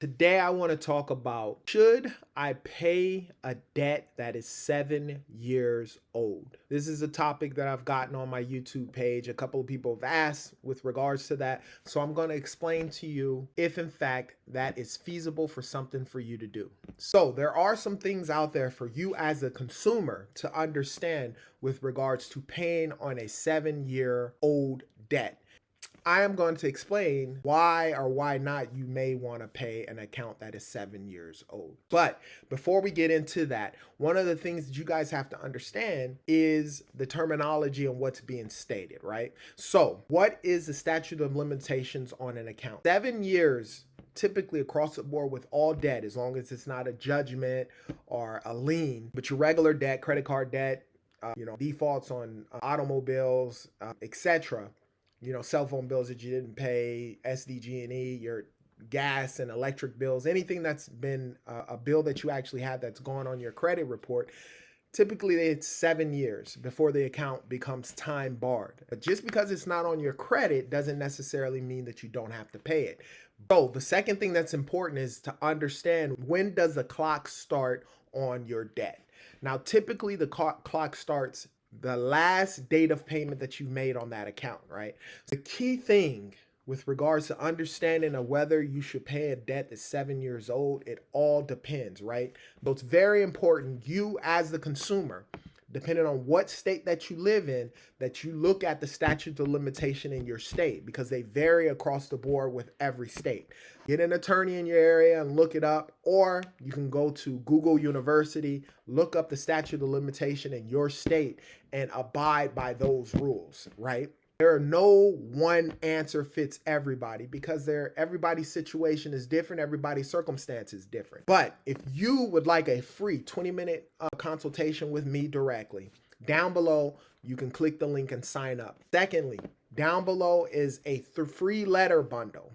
Today, I want to talk about, should I pay a debt that is 7 years old? This is a topic that I've gotten on my YouTube page. A couple of people have asked with regards to that. So I'm going to explain to you if, in fact, that is feasible for something for you to do. So there are some things out there for you as a consumer to understand with regards to paying on a 7-year-old debt. I am going to explain why or why not you may want to pay an account that is 7 years old. But before we get into that, one of the things that you guys have to understand is the terminology and what's being stated, right? So, what is the statute of limitations on an account? 7 years typically across the board with all debt, as long as it's not a judgment or a lien, but your regular debt, credit card debt, defaults on automobiles, etc. Cell phone bills that you didn't pay, SDG&E, your gas and electric bills, anything that's been a bill that you actually have that's gone on your credit report. Typically, it's 7 years before the account becomes time barred. But just because it's not on your credit doesn't necessarily mean that you don't have to pay it. So the second thing that's important is to understand, when does the clock start on your debt? Now, typically the clock starts the last date of payment that you made on that account, right? The key thing with regards to understanding of whether you should pay a debt that's 7 years old, it all depends, right? So it's very important, you as the consumer, depending on what state that you live in, that you look at the statute of limitation in your state, because they vary across the board with every state. Get an attorney in your area and look it up, or you can go to Google University, look up the statute of limitation in your state and abide by those rules, right? There are no one answer fits everybody, because everybody's situation is different, everybody's circumstance is different. But if you would like a free 20-minute consultation with me directly, down below you can click the link and sign up. Secondly, down below is a free letter bundle.